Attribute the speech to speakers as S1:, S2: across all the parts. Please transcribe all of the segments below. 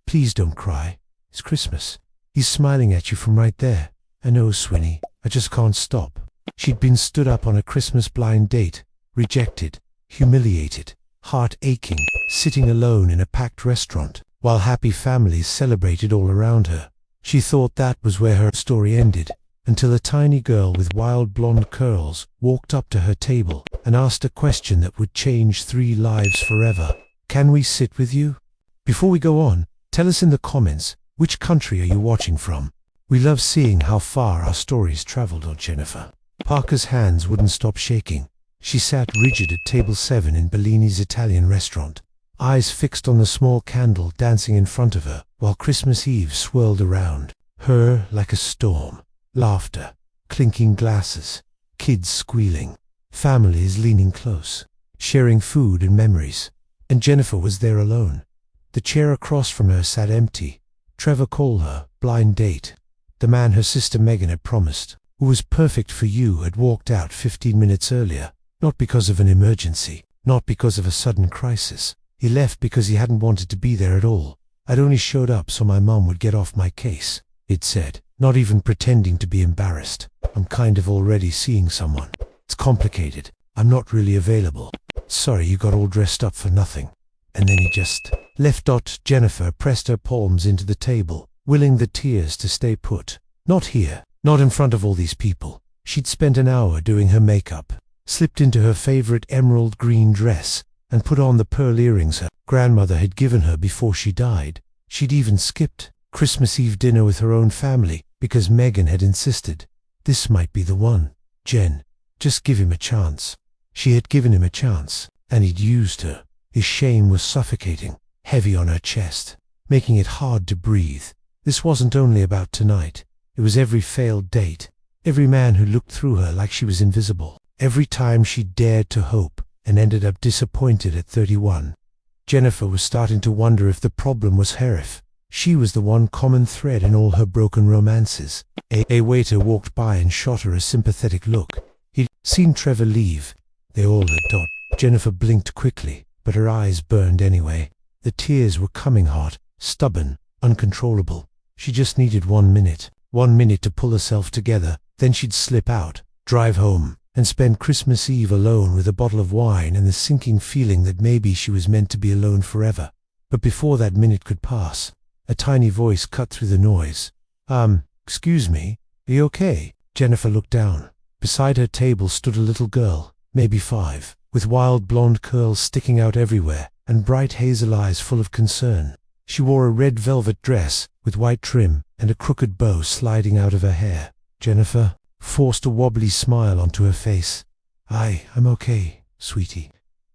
S1: Please don't cry. It's Christmas. He's smiling at you from right there. I know, Swinny. I just can't stop. She'd been stood up on a Christmas blind date, rejected, humiliated, heart aching, sitting alone in a packed restaurant, while happy families celebrated all around her. She thought that was where her story ended, until a tiny girl with wild blonde curls walked up to her table and asked a question that would change 3 lives forever. Can we sit with you? Before we go on, tell us in the comments, which country are you watching from? We love seeing how far our stories traveled on Jennifer. Parker's hands wouldn't stop shaking. She sat rigid at table 7 in Bellini's Italian restaurant, eyes fixed on the small candle dancing in front of her, while Christmas Eve swirled around her like a storm. Laughter, clinking glasses, kids squealing, families leaning close, sharing food and memories. And Jennifer was there alone. The chair across from her sat empty. Trevor called her blind date. The man her sister Megan had promised, who was perfect for you, had walked out 15 minutes earlier, not because of an emergency, not because of a sudden crisis. He left because he hadn't wanted to be there at all. I'd only showed up so my mom would get off my case, it said, not even pretending to be embarrassed. I'm kind of already seeing someone. It's complicated. I'm not really available. Sorry you got all dressed up for nothing. And then he just left. Jennifer pressed her palms into the table, willing the tears to stay put. Not here. Not in front of all these people. She'd spent an hour doing her makeup, slipped into her favorite emerald green dress, and put on the pearl earrings her grandmother had given her before she died. She'd even skipped Christmas Eve dinner with her own family because Megan had insisted. This might be the one. Jen, just give him a chance. She had given him a chance, and he'd used her. His shame was suffocating, heavy on her chest, making it hard to breathe. This wasn't only about tonight. It was every failed date, every man who looked through her like she was invisible, every time she dared to hope and ended up disappointed at 31. Jennifer was starting to wonder if the problem was her, if she was the one common thread in all her broken romances. A waiter walked by and shot her a sympathetic look. He'd seen Trevor leave. They all had. Jennifer blinked quickly, but her eyes burned anyway. The tears were coming hot, stubborn, uncontrollable. She just needed 1 minute. 1 minute to pull herself together, then she'd slip out, drive home, and spend Christmas Eve alone with a bottle of wine and the sinking feeling that maybe she was meant to be alone forever. But before that minute could pass, a tiny voice cut through the noise. Excuse me, are you okay? Jennifer looked down. Beside her table stood a little girl, maybe 5, with wild blonde curls sticking out everywhere and bright hazel eyes full of concern. She wore a red velvet dress with white trim and a crooked bow sliding out of her hair. Jennifer forced a wobbly smile onto her face. I'm okay, sweetie,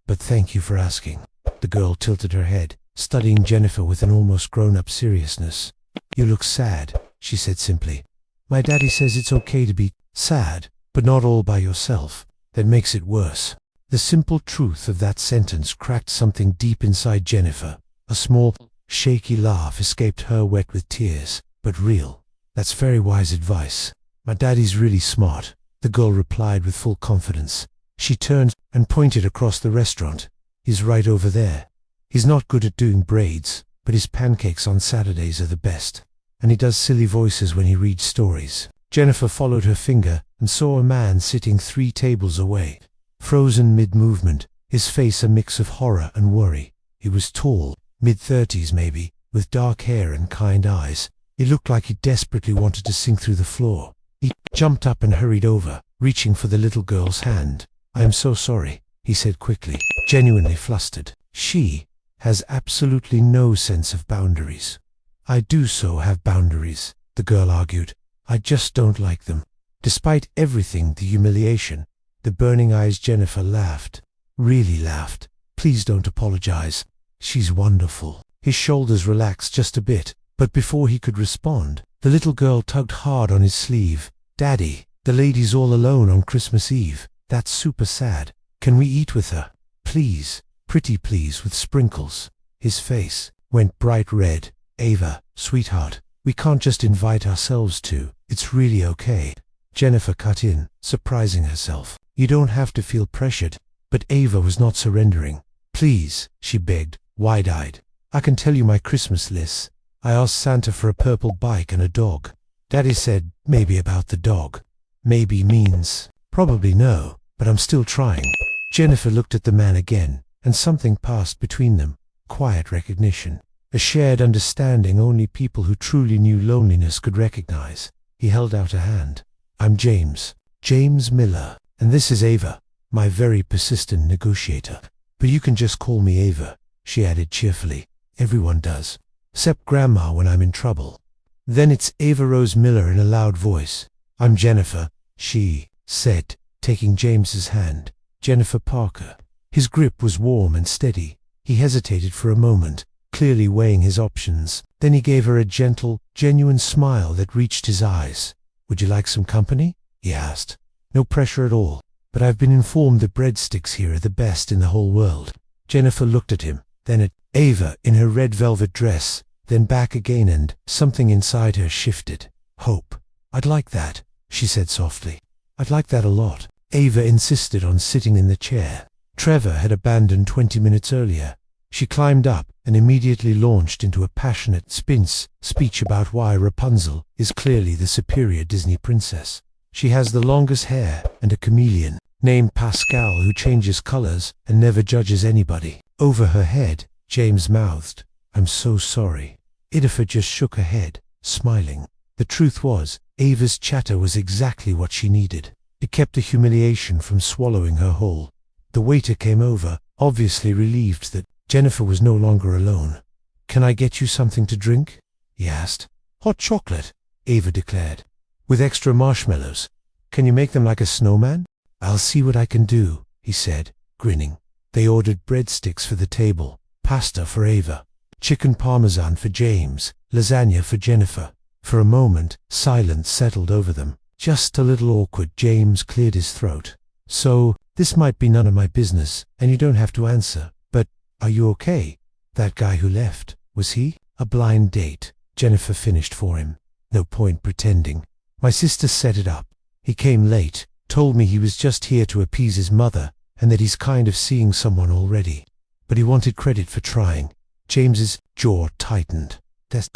S1: but thank you for asking. The girl tilted her head, studying Jennifer with an almost grown-up seriousness. You look sad, she said simply. My daddy says it's okay to be sad, but not all by yourself. That makes it worse. The simple truth of that sentence cracked something deep inside Jennifer. A small, shaky laugh escaped her, wet with tears, but real. That's very wise advice. My daddy's really smart, the girl replied with full confidence. She turned and pointed across the restaurant. He's right over there. He's not good at doing braids, but his pancakes on Saturdays are the best. And he does silly voices when he reads stories. Jennifer followed her finger and saw a man sitting 3 tables away, frozen mid-movement, his face a mix of horror and worry. He was tall, mid-30s maybe, with dark hair and kind eyes. He looked like he desperately wanted to sink through the floor. He jumped up and hurried over, reaching for the little girl's hand. I am so sorry, he said quickly, genuinely flustered. She has absolutely no sense of boundaries. I do so have boundaries, the girl argued. I just don't like them. Despite everything, the humiliation, the burning eyes, Jennifer laughed. Really laughed. Please don't apologize. She's wonderful. His shoulders relaxed just a bit, but before he could respond, the little girl tugged hard on his sleeve. Daddy, the lady's all alone on Christmas Eve. That's super sad. Can we eat with her? Please, pretty please, with sprinkles. His face went bright red. Ava, sweetheart, we can't just invite ourselves to. It's really okay. Jennifer cut in, surprising herself. You don't have to feel pressured. But Ava was not surrendering. Please, she begged, wide-eyed. I can tell you my Christmas list. I asked Santa for a purple bike and a dog. Daddy said maybe about the dog. Maybe means probably no, but I'm still trying. Jennifer looked at the man again, and something passed between them. Quiet recognition. A shared understanding only people who truly knew loneliness could recognize. He held out a hand. I'm James. James Miller. And this is Ava, my very persistent negotiator. But you can just call me Ava, she added cheerfully. Everyone does. Except Grandma when I'm in trouble. Then it's Ava Rose Miller in a loud voice. I'm Jennifer, she said, taking James's hand. Jennifer Parker. His grip was warm and steady. He hesitated for a moment, clearly weighing his options. Then he gave her a gentle, genuine smile that reached his eyes. Would you like some company? He asked. No pressure at all, but I've been informed the breadsticks here are the best in the whole world. Jennifer looked at him, then at Ava in her red velvet dress, then back again, and something inside her shifted. Hope. I'd like that, she said softly. I'd like that a lot. Ava insisted on sitting in the chair. Trevor had abandoned 20 minutes earlier. She climbed up and immediately launched into a passionate speech about why Rapunzel is clearly the superior Disney princess. She has the longest hair and a chameleon named Pascal who changes colors and never judges anybody. Over her head, James mouthed, I'm so sorry. Idafa just shook her head, smiling. The truth was, Ava's chatter was exactly what she needed. It kept the humiliation from swallowing her whole. The waiter came over, obviously relieved that Jennifer was no longer alone. Can I get you something to drink? He asked. Hot chocolate, Ava declared. With extra marshmallows. Can you make them like a snowman? I'll see what I can do, he said, grinning. They ordered breadsticks for the table, pasta for Ava, chicken parmesan for James, lasagna for Jennifer. For a moment, silence settled over them. Just a little awkward. James cleared his throat. So, this might be none of my business, and you don't have to answer, but are you okay? That guy who left, was he? A blind date, Jennifer finished for him. No point pretending. My sister set it up. He came late, told me he was just here to appease his mother, and that he's kind of seeing someone already. But he wanted credit for trying. James's jaw tightened.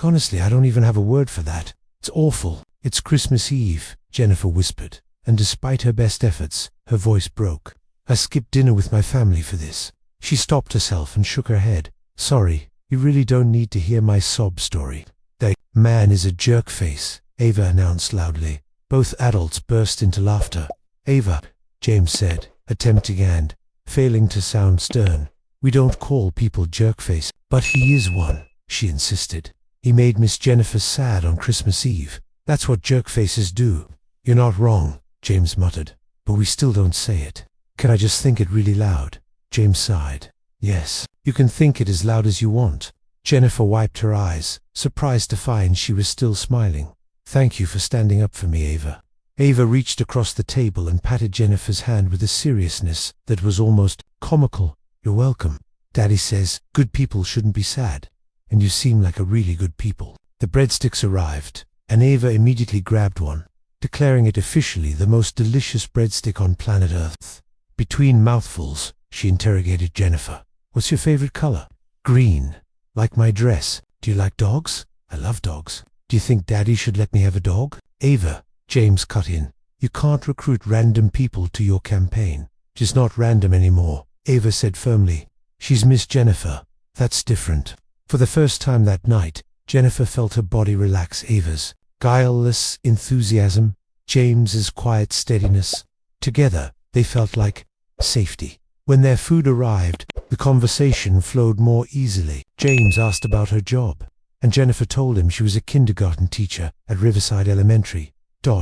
S1: Honestly, I don't even have a word for that. It's awful. It's Christmas Eve, Jennifer whispered, and despite her best efforts, her voice broke. I skipped dinner with my family for this. She stopped herself and shook her head. Sorry, you really don't need to hear my sob story. The man is a jerkface, Ava announced loudly. Both adults burst into laughter. Ava, James said, attempting and failing to sound stern. We don't call people jerkface, but he is one, she insisted. He made Miss Jennifer sad on Christmas Eve. That's what jerkfaces do. You're not wrong, James muttered, but we still don't say it. Can I just think it really loud? James sighed. Yes, you can think it as loud as you want. Jennifer wiped her eyes, surprised to find she was still smiling. Thank you for standing up for me, Ava. Ava reached across the table and patted Jennifer's hand with a seriousness that was almost comical. You're welcome. Daddy says good people shouldn't be sad, and you seem like a really good people. The breadsticks arrived, and Ava immediately grabbed one, declaring it officially the most delicious breadstick on planet Earth. Between mouthfuls, she interrogated Jennifer. What's your favorite color? Green. Like my dress. Do you like dogs? I love dogs. Do you think Daddy should let me have a dog? Ava, James cut in. You can't recruit random people to your campaign. She's not random anymore, Ava said firmly. She's Miss Jennifer. That's different. For the first time that night, Jennifer felt her body relax. Ava's guileless enthusiasm, James's quiet steadiness. Together, they felt like safety. When their food arrived, the conversation flowed more easily. James asked about her job, and Jennifer told him she was a kindergarten teacher at Riverside Elementary.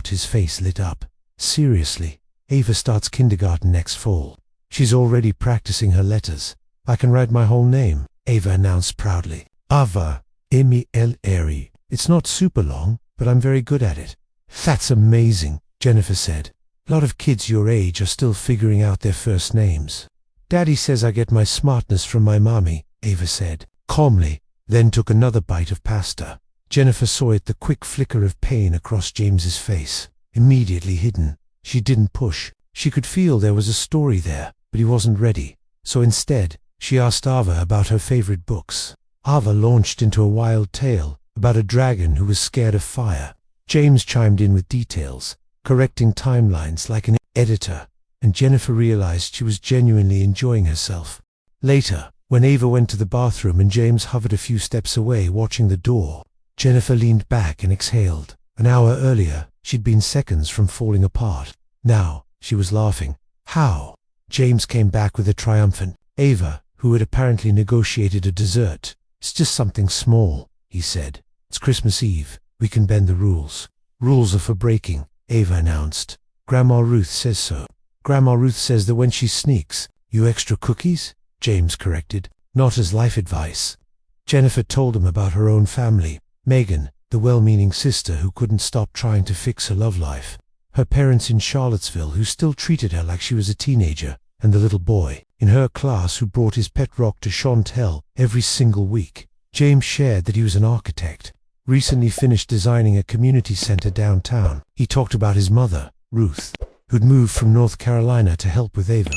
S1: His face lit up. Seriously, Ava starts kindergarten next fall. She's already practicing her letters. I can write my whole name, Ava announced proudly. Ava, M-E-L-R-E. It's not super long, but I'm very good at it. That's amazing, Jennifer said. A lot of kids your age are still figuring out their first names. Daddy says I get my smartness from my mommy, Ava said, calmly, then took another bite of pasta. Jennifer saw it, the quick flicker of pain across James's face. Immediately hidden. She didn't push. She could feel there was a story there, but he wasn't ready. So instead, she asked Ava about her favorite books. Ava launched into a wild tale about a dragon who was scared of fire. James chimed in with details, correcting timelines like an editor, and Jennifer realized she was genuinely enjoying herself. Later, when Ava went to the bathroom and James hovered a few steps away watching the door, Jennifer leaned back and exhaled. An hour earlier, she'd been seconds from falling apart. Now, she was laughing. How? James came back with a triumphant, Ava, who had apparently negotiated a dessert. It's just something small, he said. It's Christmas Eve. We can bend the rules. Rules are for breaking, Ava announced. Grandma Ruth says so. Grandma Ruth says that when she sneaks, you extra cookies? James corrected. Not as life advice. Jennifer told him about her own family. Megan, the well-meaning sister who couldn't stop trying to fix her love life. Her parents in Charlottesville who still treated her like she was a teenager, and the little boy in her class who brought his pet rock to Chantel every single week. James shared that he was an architect, recently finished designing a community center downtown. He talked about his mother, Ruth, who'd moved from North Carolina to help with Ava.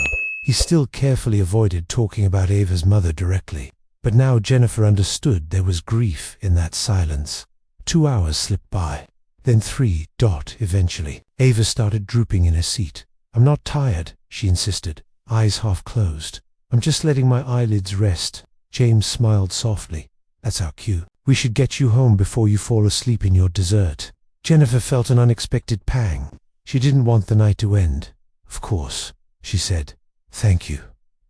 S1: He still carefully avoided talking about Ava's mother directly, but now Jennifer understood there was grief in that silence. 2 hours slipped by, then 3. Eventually, Ava started drooping in her seat. I'm not tired, she insisted, eyes half closed. I'm just letting my eyelids rest. James smiled softly. That's our cue. We should get you home before you fall asleep in your dessert. Jennifer felt an unexpected pang. She didn't want the night to end. Of course, she said. Thank you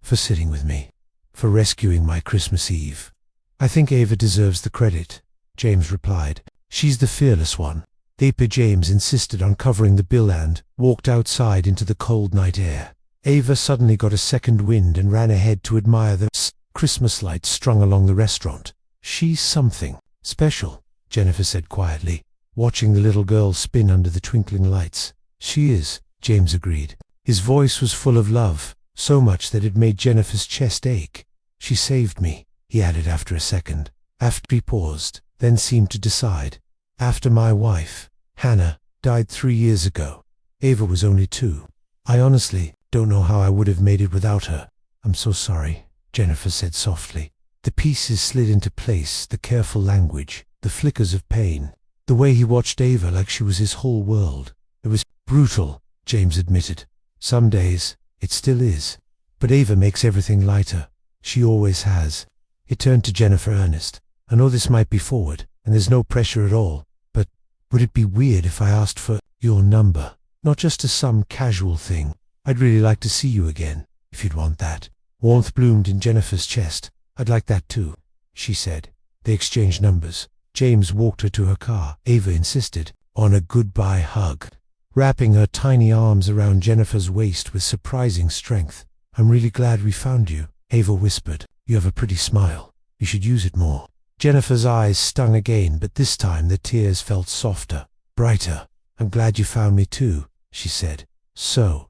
S1: for sitting with me, for rescuing my Christmas Eve. I think Ava deserves the credit, James replied. She's the fearless one. James insisted on covering the bill and walked outside into the cold night air. Ava suddenly got a second wind and ran ahead to admire the Christmas lights strung along the restaurant. She's something special, Jennifer said quietly, watching the little girl spin under the twinkling lights. She is, James agreed. His voice was full of love, so much that it made Jennifer's chest ache. She saved me, he added after a second. After he paused, then seemed to decide. After my wife, Hannah, died 3 years ago. Ava was only 2. I honestly don't know how I would have made it without her. I'm so sorry, Jennifer said softly. The pieces slid into place, the careful language, the flickers of pain, the way he watched Ava like she was his whole world. It was brutal, James admitted. Some days, it still is. But Ava makes everything lighter. She always has. He turned to Jennifer earnest. I know this might be forward, and there's no pressure at all, but would it be weird if I asked for your number? Not just as some casual thing. I'd really like to see you again, if you'd want that. Warmth bloomed in Jennifer's chest. I'd like that too, she said. They exchanged numbers. James walked her to her car. Ava insisted on a goodbye hug, wrapping her tiny arms around Jennifer's waist with surprising strength. I'm really glad we found you, Ava whispered. You have a pretty smile. You should use it more. Jennifer's eyes stung again, but this time the tears felt softer, brighter. I'm glad you found me too, she said. So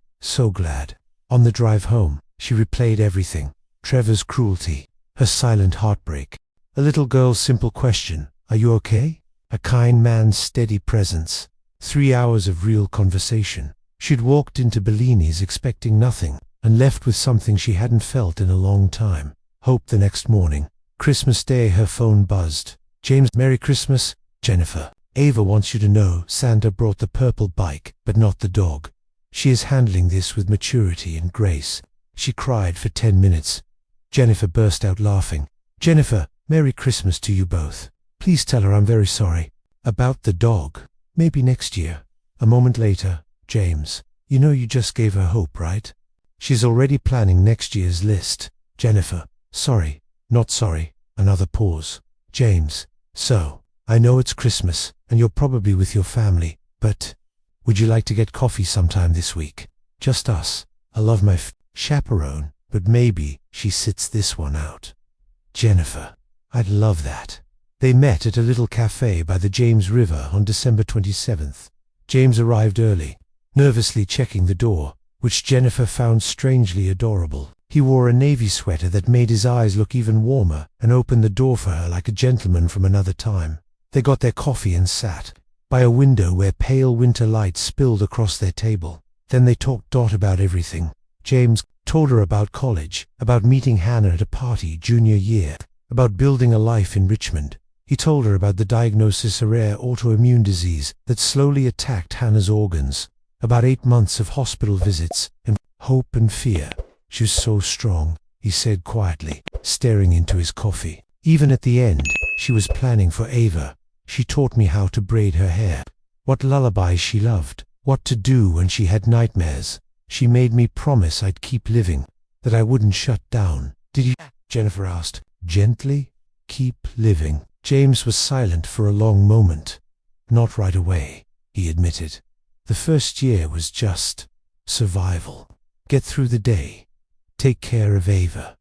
S1: glad. On the drive home, she replayed everything. Trevor's cruelty, her silent heartbreak, a little girl's simple question, are you okay? A kind man's steady presence. 3 hours of real conversation. She'd walked into Bellini's expecting nothing, and left with something she hadn't felt in a long time. Hope the next morning. Christmas Day, her phone buzzed. James, Merry Christmas, Jennifer. Ava wants you to know Santa brought the purple bike, but not the dog. She is handling this with maturity and grace. She cried for 10 minutes. Jennifer burst out laughing. Jennifer, Merry Christmas to you both. Please tell her I'm very sorry. About the dog. Maybe next year. A moment later, James, you know you just gave her hope, right? She's already planning next year's list. Jennifer, sorry, not sorry. Another pause. James, so, I know it's Christmas, and you're probably with your family, but would you like to get coffee sometime this week? Just us. I love my chaperone, but maybe she sits this one out. Jennifer, I'd love that. They met at a little cafe by the James River on December 27th. James arrived early, nervously checking the door, which Jennifer found strangely adorable. He wore a navy sweater that made his eyes look even warmer and opened the door for her like a gentleman from another time. They got their coffee and sat by a window where pale winter light spilled across their table. Then they talked about everything. James told her about college, about meeting Hannah at a party junior year, about building a life in Richmond. He told her about the diagnosis, a rare autoimmune disease that slowly attacked Hannah's organs, about 8 months of hospital visits, and hope and fear. She was so strong, he said quietly, staring into his coffee. Even at the end, she was planning for Ava. She taught me how to braid her hair, what lullabies she loved, what to do when she had nightmares. She made me promise I'd keep living, that I wouldn't shut down. Did you? Jennifer asked, gently. Keep living. James was silent for a long moment. Not right away, he admitted. The first year was just survival. Get through the day. Take care of Ava.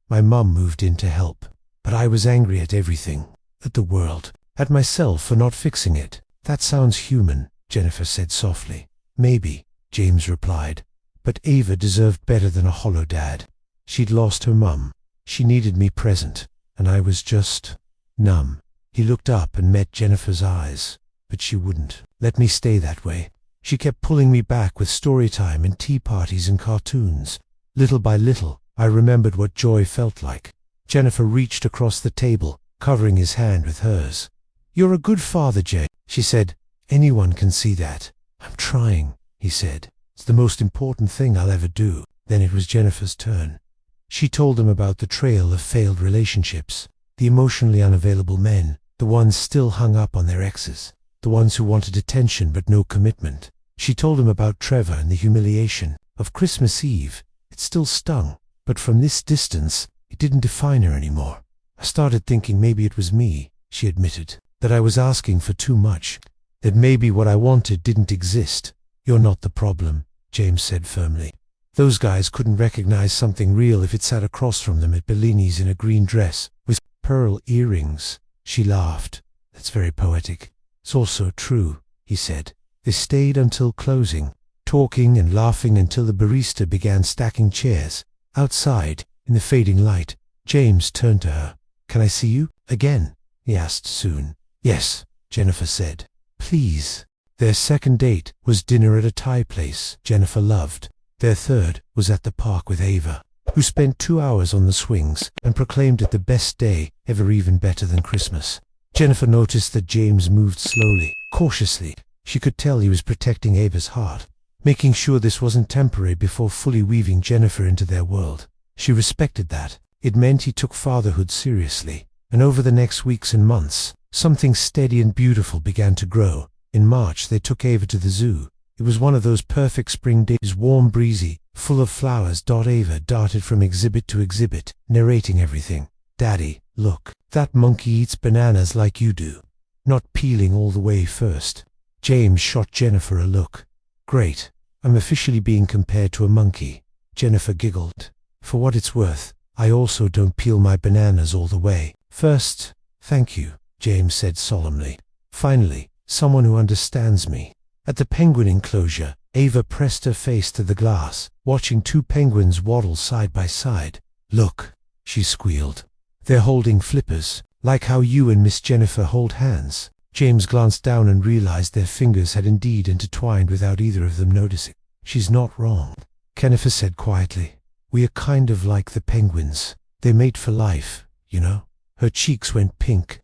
S1: My mum moved in to help, but I was angry at everything, at the world, at myself for not fixing it. That sounds human, Jennifer said softly. Maybe, James replied, but Ava deserved better than a hollow dad. She'd lost her mum. She needed me present, and I was just numb. He looked up and met Jennifer's eyes, but she wouldn't let me stay that way. She kept pulling me back with story time and tea parties and cartoons. Little by little, I remembered what joy felt like. Jennifer reached across the table, covering his hand with hers. You're a good father, Jay, she said. Anyone can see that. I'm trying, he said. It's the most important thing I'll ever do. Then it was Jennifer's turn. She told him about the trail of failed relationships, the emotionally unavailable men, the ones still hung up on their exes, the ones who wanted attention but no commitment. She told him about Trevor and the humiliation of Christmas Eve. It still stung, but from this distance, it didn't define her anymore. I started thinking maybe it was me, she admitted, that I was asking for too much, that maybe what I wanted didn't exist. You're not the problem, James said firmly. Those guys couldn't recognize something real if it sat across from them at Bellini's in a green dress, with pearl earrings. She laughed. That's very poetic. It's also true, he said. They stayed until closing, talking and laughing until the barista began stacking chairs. Outside, in the fading light, James turned to her. Can I see you again? He asked soon. Yes, Jennifer said. Please. Their second date was dinner at a Thai place Jennifer loved. Their third was at the park with Ava, who spent 2 hours on the swings and proclaimed it the best day ever, even better than Christmas. Jennifer noticed that James moved slowly, cautiously. She could tell he was protecting Ava's heart, making sure this wasn't temporary before fully weaving Jennifer into their world. She respected that. It meant he took fatherhood seriously, and over the next weeks and months, something steady and beautiful began to grow. In March, they took Ava to the zoo. It was one of those perfect spring days, warm, breezy, full of flowers. Ava darted from exhibit to exhibit, narrating everything. Daddy, look, that monkey eats bananas like you do, not peeling all the way first. James shot Jennifer a look. Great, I'm officially being compared to a monkey. Jennifer giggled. For what it's worth, I also don't peel my bananas all the way first. Thank you, James said solemnly. Finally, someone who understands me. At the penguin enclosure, Ava pressed her face to the glass, watching 2 penguins waddle side by side. Look, she squealed. They're holding flippers, like how you and Miss Jennifer hold hands. James glanced down and realized their fingers had indeed intertwined without either of them noticing. She's not wrong, Jennifer said quietly. We are kind of like the penguins. They mate for life, you know. Her cheeks went pink.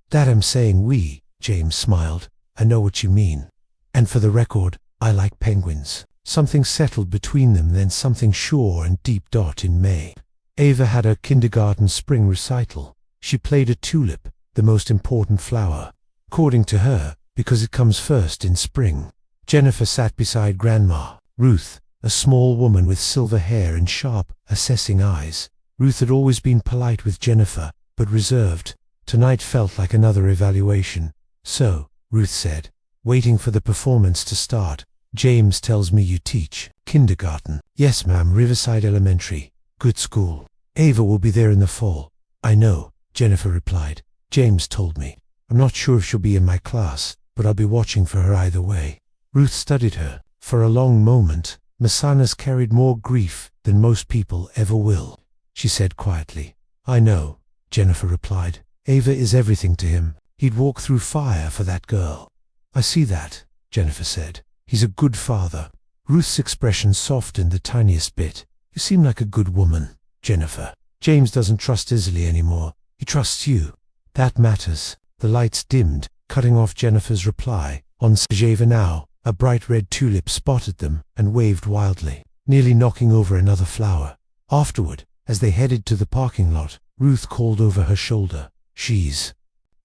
S1: That I'm saying we, James smiled. I know what you mean. And for the record, I like penguins. Something settled between them, then something sure and deep. In May, Ava had her kindergarten spring recital. She played a tulip, the most important flower, according to her, because it comes first in spring. Jennifer sat beside Grandma, Ruth, a small woman with silver hair and sharp, assessing eyes. Ruth had always been polite with Jennifer, but reserved. Tonight felt like another evaluation. So, Ruth said, waiting for the performance to start, James tells me you teach kindergarten. Yes, ma'am, Riverside Elementary. Good school. Ava will be there in the fall. I know, Jennifer replied. James told me. I'm not sure if she'll be in my class, but I'll be watching for her either way. Ruth studied her. For a long moment, Masanas carried more grief than most people ever will, she said quietly. I know, Jennifer replied. Ava is everything to him. He'd walk through fire for that girl. I see that, Jennifer said. He's a good father. Ruth's expression softened the tiniest bit. You seem like a good woman, Jennifer. James doesn't trust easily anymore. He trusts you. That matters. The lights dimmed, cutting off Jennifer's reply. On stage Ava now, a bright red tulip spotted them and waved wildly, nearly knocking over another flower. Afterward, as they headed to the parking lot, Ruth called over her shoulder, "She's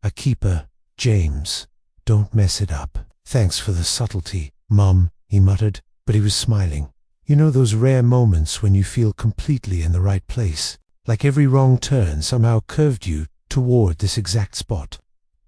S1: a keeper, James. Don't mess it up." "Thanks for the subtlety, Mum," he muttered, but he was smiling. You know those rare moments when you feel completely in the right place, like every wrong turn somehow curved you toward this exact spot.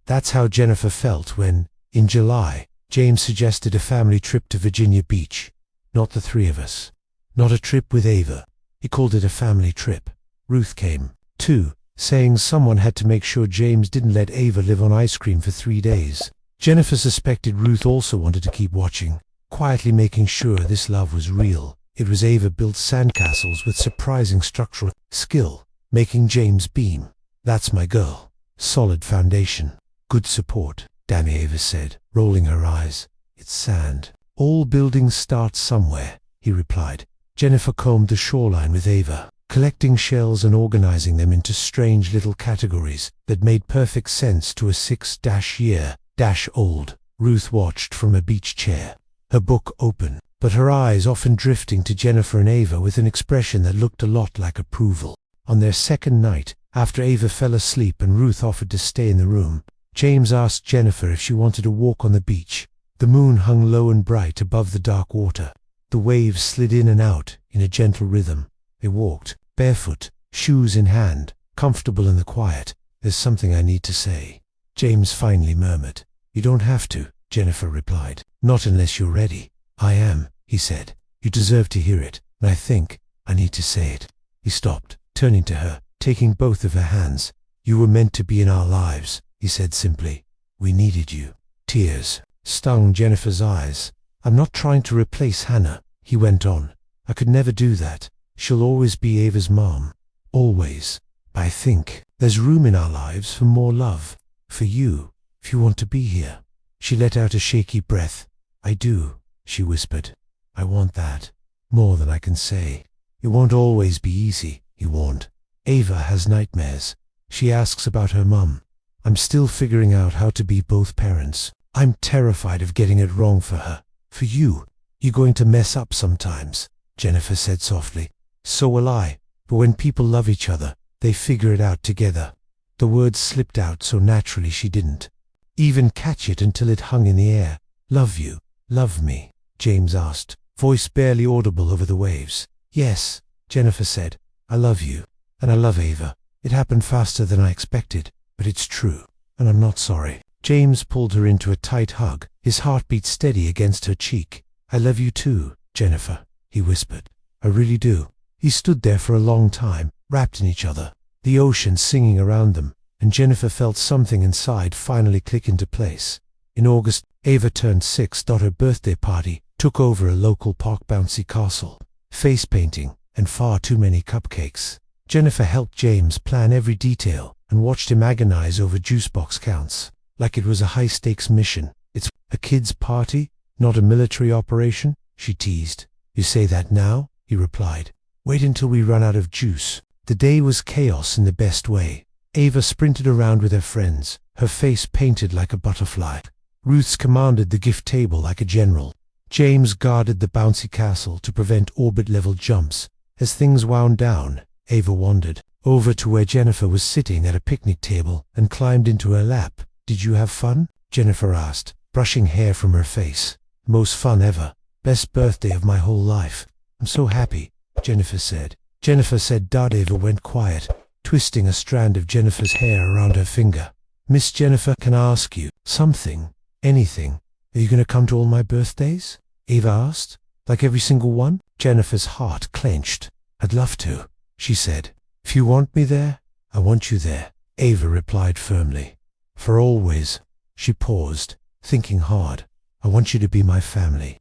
S1: That's how Jennifer felt when, in July, James suggested a family trip to Virginia Beach. Not the three of us. Not a trip with Ava. He called it a family trip. Ruth came, too, saying someone had to make sure James didn't let Ava live on ice cream for 3 days. Jennifer suspected Ruth also wanted to keep watching, quietly making sure this love was real. It was Ava built sandcastles with surprising structural skill, making James beam. "That's my girl. Solid foundation. Good support," Danny Ava said, rolling her eyes. "It's sand. All buildings start somewhere," he replied. Jennifer combed the shoreline with Ava, collecting shells and organizing them into strange little categories that made perfect sense to a 6-year-old. Ruth watched from a beach chair, her book open, but her eyes often drifting to Jennifer and Ava with an expression that looked a lot like approval. On their second night, after Ava fell asleep and Ruth offered to stay in the room, James asked Jennifer if she wanted to walk on the beach. The moon hung low and bright above the dark water. The waves slid in and out in a gentle rhythm. They walked, barefoot, shoes in hand, comfortable in the quiet. "There's something I need to say," James finally murmured. "You don't have to," Jennifer replied. "Not unless you're ready." "I am," he said. "You deserve to hear it, and I think I need to say it." He stopped, turning to her, taking both of her hands. "You were meant to be in our lives," he said simply. "We needed you." Tears stung Jennifer's eyes. "I'm not trying to replace Hannah," he went on. "I could never do that. She'll always be Ava's mom. Always. But I think there's room in our lives for more love. For you, if you want to be here." She let out a shaky breath. "I do," she whispered. "I want that. More than I can say." "It won't always be easy," he warned. "Ava has nightmares. She asks about her mum. I'm still figuring out how to be both parents. I'm terrified of getting it wrong for her. For you, you're going to mess up sometimes," Jennifer said softly. "So will I. But when people love each other, they figure it out together." The words slipped out so naturally she didn't even catch it until it hung in the air. "Love you, love me?" James asked, voice barely audible over the waves. "Yes," Jennifer said. "I love you. And I love Ava. It happened faster than I expected, but it's true. And I'm not sorry." James pulled her into a tight hug, his heartbeat steady against her cheek. "I love you too, Jennifer," he whispered. "I really do." He stood there for a long time, wrapped in each other, the ocean singing around them, and Jennifer felt something inside finally click into place. In August, Ava turned 6. Her birthday party took over a local park bouncy castle. Face painting and far too many cupcakes. Jennifer helped James plan every detail and watched him agonize over juice box counts, like it was a high-stakes mission. "It's a kid's party, not a military operation," she teased. "You say that now?" he replied. "Wait until we run out of juice." The day was chaos in the best way. Ava sprinted around with her friends, her face painted like a butterfly. Ruth commanded the gift table like a general. James guarded the bouncy castle to prevent orbit-level jumps. As things wound down, Ava wandered over to where Jennifer was sitting at a picnic table and climbed into her lap. "Did you have fun?" Jennifer asked, brushing hair from her face. "Most fun ever. Best birthday of my whole life. I'm so happy," Jennifer said. Ava went quiet, twisting a strand of Jennifer's hair around her finger. "Miss Jennifer, can I ask you something? Anything? Are you going to come to all my birthdays?" Ava asked. "Like every single one?" Jennifer's heart clenched. "I'd love to," she said. "If you want me there, I want you there," Ava replied firmly. "For always." She paused, thinking hard. "I want you to be my family.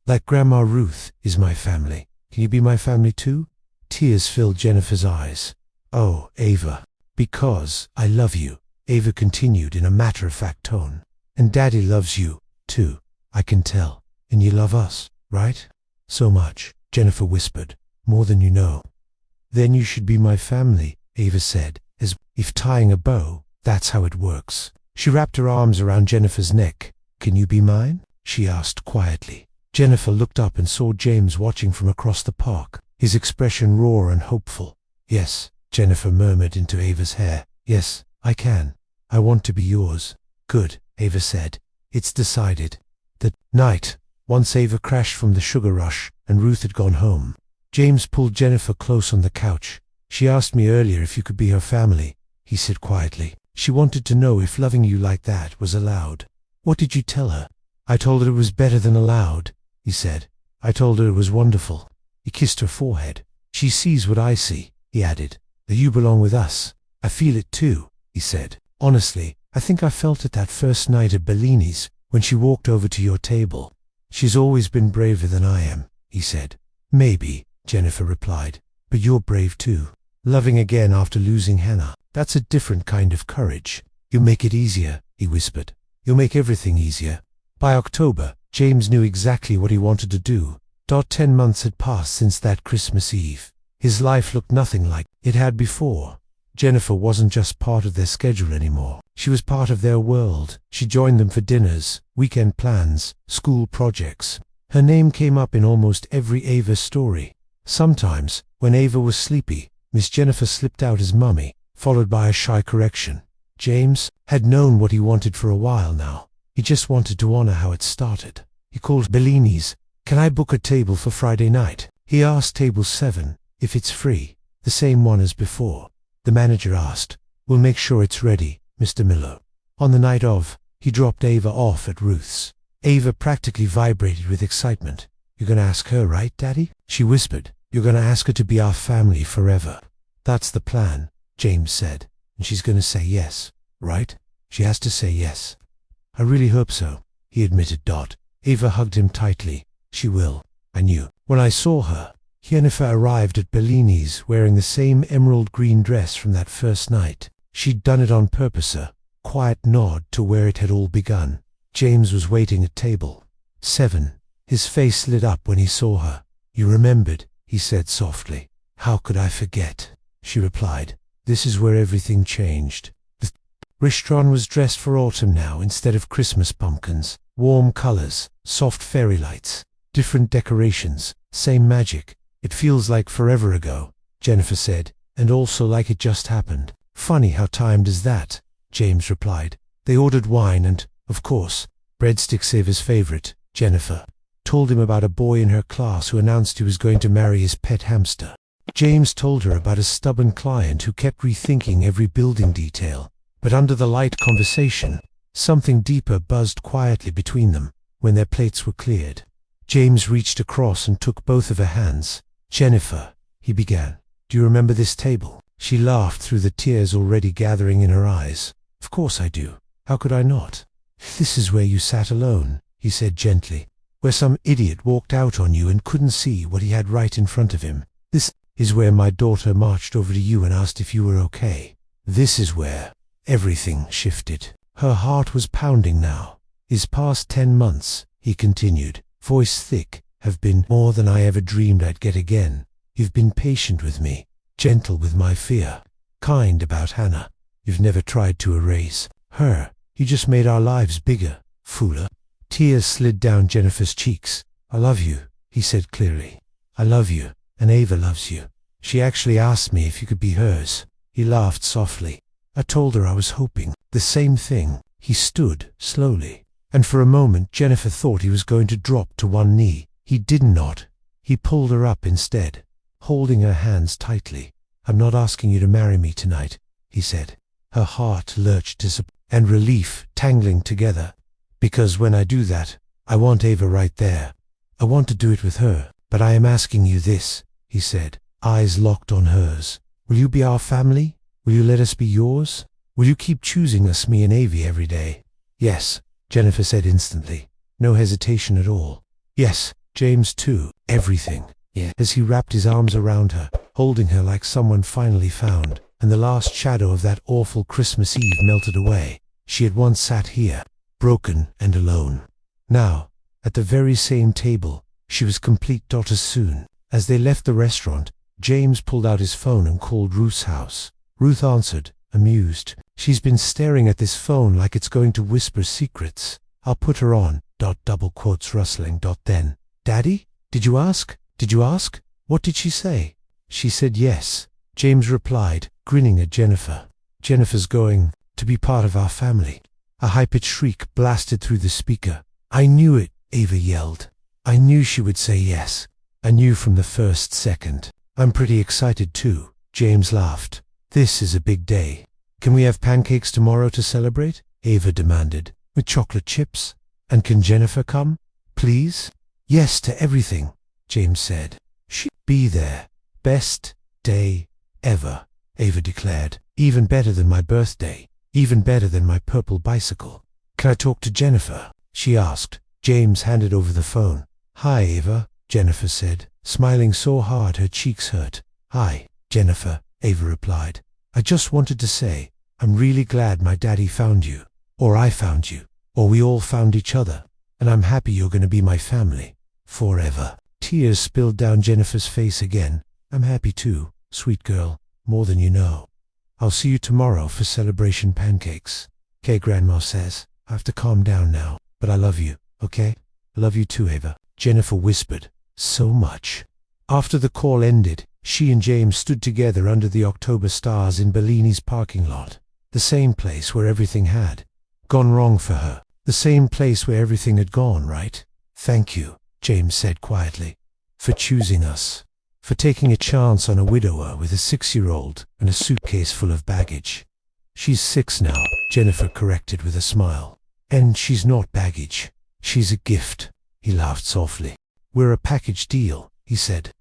S1: Like Grandma Ruth is my family. Can you be my family too?" Tears filled Jennifer's eyes. "Oh, Ava, because I love you," Ava continued in a matter-of-fact tone. "And Daddy loves you, too, I can tell. And you love us, right?" "So much," Jennifer whispered. "More than you know." "Then you should be my family," Ava said, as if tying a bow. "That's how it works." She wrapped her arms around Jennifer's neck. "Can you be mine?" she asked quietly. Jennifer looked up and saw James watching from across the park, his expression raw and hopeful. "Yes," Jennifer murmured into Ava's hair. "Yes, I can. I want to be yours." "Good," Ava said. "It's decided." That night, once Ava crashed from the sugar rush and Ruth had gone home, James pulled Jennifer close on the couch. "She asked me earlier if you could be her family," he said quietly. "She wanted to know if loving you like that was allowed." "What did you tell her?" "I told her it was better than allowed," he said. "I told her it was wonderful." He kissed her forehead. "She sees what I see," he added, "that you belong with us." "I feel it too," he said. "Honestly, I think I felt it that first night at Bellini's when she walked over to your table." "She's always been braver than I am," he said. "Maybe," Jennifer replied, "but you're brave too. Loving again after losing Hannah, that's a different kind of courage." "You'll make it easier," he whispered. "You'll make everything easier." By October, James knew exactly what he wanted to do. 10 months had passed since that Christmas Eve. His life looked nothing like it had before. Jennifer wasn't just part of their schedule anymore. She was part of their world. She joined them for dinners, weekend plans, school projects. Her name came up in almost every Ava story. Sometimes, when Ava was sleepy, Miss Jennifer slipped out as Mummy, followed by a shy correction. James had known what he wanted for a while now. He just wanted to honor how it started. He called Bellini's. "Can I book a table for Friday night?" He asked table 7 if it's free, the same one as before. The manager asked, "We'll make sure it's ready, Mr. Miller." On the night of, he dropped Ava off at Ruth's. Ava practically vibrated with excitement. "You're gonna ask her, right, Daddy?" she whispered. "You're gonna ask her to be our family forever." "That's the plan," James said. "And she's gonna say yes, right?" "She has to say yes." "I really hope so," he admitted. Ava hugged him tightly. "She will. I knew. When I saw her." Jennifer arrived at Bellini's wearing the same emerald green dress from that first night. She'd done it on purpose, a quiet nod to where it had all begun. James was waiting at table 7. His face lit up when he saw her. "You remembered," he said softly. "How could I forget?" she replied. "This is where everything changed." The restaurant was dressed for autumn now instead of Christmas pumpkins. Warm colors, soft fairy lights, different decorations, same magic. "It feels like forever ago," Jennifer said, "and also like it just happened." "Funny how time does that," James replied. They ordered wine and, of course, breadsticks, Ava's favorite. Jennifer told him about a boy in her class who announced he was going to marry his pet hamster. James told her about a stubborn client who kept rethinking every building detail. But under the light conversation, something deeper buzzed quietly between them. When their plates were cleared, James reached across and took both of her hands. "Jennifer," he began, "do you remember this table?" She laughed through the tears already gathering in her eyes. "Of course I do. How could I not?" "This is where you sat alone," he said gently. "Where some idiot walked out on you and couldn't see what he had right in front of him. This is where my daughter marched over to you and asked if you were okay. This is where everything shifted." Her heart was pounding now. "These past 10 months," he continued, voice thick, "have been more than I ever dreamed I'd get again. You've been patient with me, gentle with my fear, kind about Hannah. You've never tried to erase her. You just made our lives bigger, fuller." Tears slid down Jennifer's cheeks. "I love you," he said clearly. "I love you, and Ava loves you. She actually asked me if you could be hers." He laughed softly. "I told her I was hoping the same thing." He stood slowly, and for a moment Jennifer thought he was going to drop to one knee. He did not. He pulled her up instead, holding her hands tightly. "I'm not asking you to marry me tonight," he said. Her heart lurched disappointment and relief tangling together. "Because when I do that, I want Ava right there. I want to do it with her. But I am asking you this," he said, eyes locked on hers. "Will you be our family? Will you let us be yours? Will you keep choosing us, me and Avi, every day?" "Yes," Jennifer said instantly. No hesitation at all. "Yes, James too. Everything." Yeah. As he wrapped his arms around her, holding her like someone finally found, and the last shadow of that awful Christmas Eve melted away. She had once sat here, broken and alone. Now, at the very same table, she was complete. As soon as they left the restaurant, James pulled out his phone and called Ruth's house. Ruth answered, amused. She's been staring at this phone like it's going to whisper secrets. I'll put her on, double quotes rustling, then. Daddy? Did you ask? Did you ask? What did she say? She said yes, James replied, grinning at Jennifer. Jennifer's going to be part of our family. A high-pitched shriek blasted through the speaker. I knew it, Ava yelled. I knew she would say yes. I knew from the first second. I'm pretty excited too, James laughed. This is a big day. Can we have pancakes tomorrow to celebrate? Ava demanded. With chocolate chips? And can Jennifer come? Please? Yes to everything, James said. She'd be there. Best day ever, Ava declared. Even better than my birthday. Even better than my purple bicycle. Can I talk to Jennifer? She asked. James handed over the phone. Hi, Ava, Jennifer said, smiling so hard her cheeks hurt. Hi, Jennifer, Ava replied. I just wanted to say, I'm really glad my daddy found you. Or I found you. Or we all found each other. And I'm happy you're going to be my family. Forever. Tears spilled down Jennifer's face again. I'm happy too, sweet girl, more than you know. I'll see you tomorrow for celebration pancakes. Okay, Grandma says. I have to calm down now, but I love you, okay? I love you too, Ava, Jennifer whispered. So much. After the call ended, she and James stood together under the October stars in Bellini's parking lot. The same place where everything had gone wrong for her. The same place where everything had gone right. Thank you, James said quietly, for choosing us. For taking a chance on a widower with a 6-year-old and a suitcase full of baggage. She's 6 now, Jennifer corrected with a smile. And she's not baggage. She's a gift. He laughed softly. We're a package deal, he said.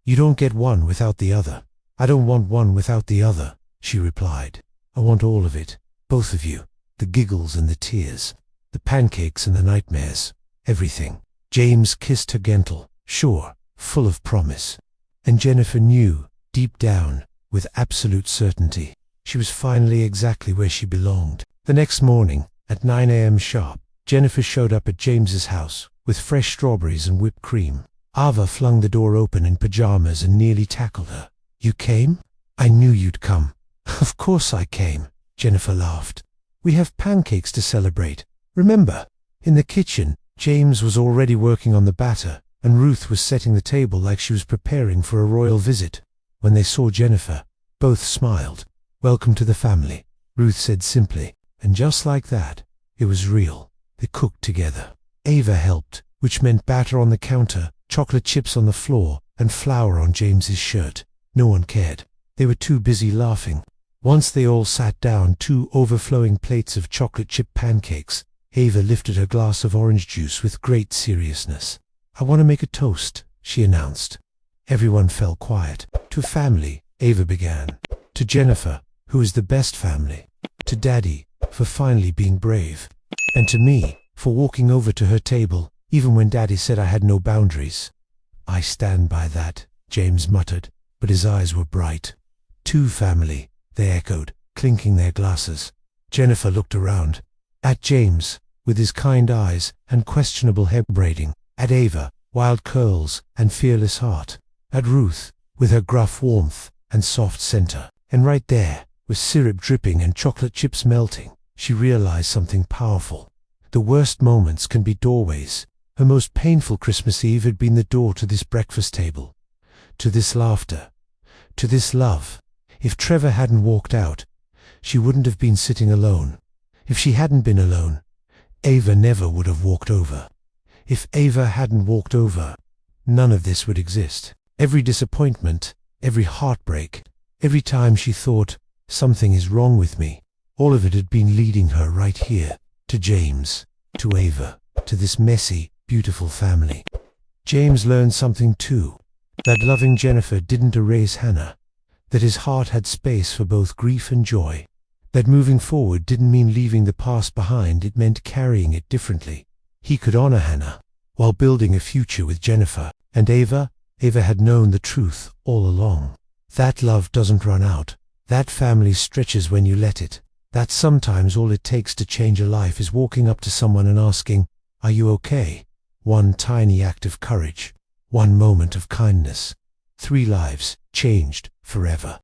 S1: You don't get one without the other. I don't want one without the other, she replied. I want all of it, both of you, the giggles and the tears, the pancakes and the nightmares, everything. James kissed her gentle, sure, full of promise. And Jennifer knew, deep down, with absolute certainty, she was finally exactly where she belonged. The next morning, at 9 a.m. sharp, Jennifer showed up at James's house, with fresh strawberries and whipped cream. Ava flung the door open in pajamas and nearly tackled her. You came? I knew you'd come. Of course I came, Jennifer laughed. We have pancakes to celebrate. Remember? In the kitchen, James was already working on the batter, and Ruth was setting the table like she was preparing for a royal visit. When they saw Jennifer, both smiled. Welcome to the family, Ruth said simply, and just like that, it was real. They cooked together. Ava helped, which meant batter on the counter, chocolate chips on the floor, and flour on James's shirt. No one cared. They were too busy laughing. Once they all sat down, 2 overflowing plates of chocolate chip pancakes, Ava lifted her glass of orange juice with great seriousness. I want to make a toast, she announced. Everyone fell quiet. To family, Ava began. To Jennifer, who is the best family. To Daddy, for finally being brave. And to me, for walking over to her table, even when Daddy said I had no boundaries. I stand by that, James muttered, but his eyes were bright. To family, they echoed, clinking their glasses. Jennifer looked around. At James, with his kind eyes and questionable hair braiding. At Ava, wild curls and fearless heart. At Ruth, with her gruff warmth and soft center. And right there, with syrup dripping and chocolate chips melting, she realized something powerful. The worst moments can be doorways. Her most painful Christmas Eve had been the door to this breakfast table. To this laughter. To this love. If Trevor hadn't walked out, she wouldn't have been sitting alone. If she hadn't been alone, Ava never would have walked over. If Ava hadn't walked over, none of this would exist. Every disappointment, every heartbreak, every time she thought, something is wrong with me, all of it had been leading her right here, to James, to Ava, to this messy, beautiful family. James learned something too, that loving Jennifer didn't erase Hannah, that his heart had space for both grief and joy, that moving forward didn't mean leaving the past behind, it meant carrying it differently. He could honor Hannah, while building a future with Jennifer. And Ava had known the truth all along. That love doesn't run out. That family stretches when you let it. That sometimes all it takes to change a life is walking up to someone and asking, "Are you okay?" One tiny act of courage. One moment of kindness. 3 lives changed forever.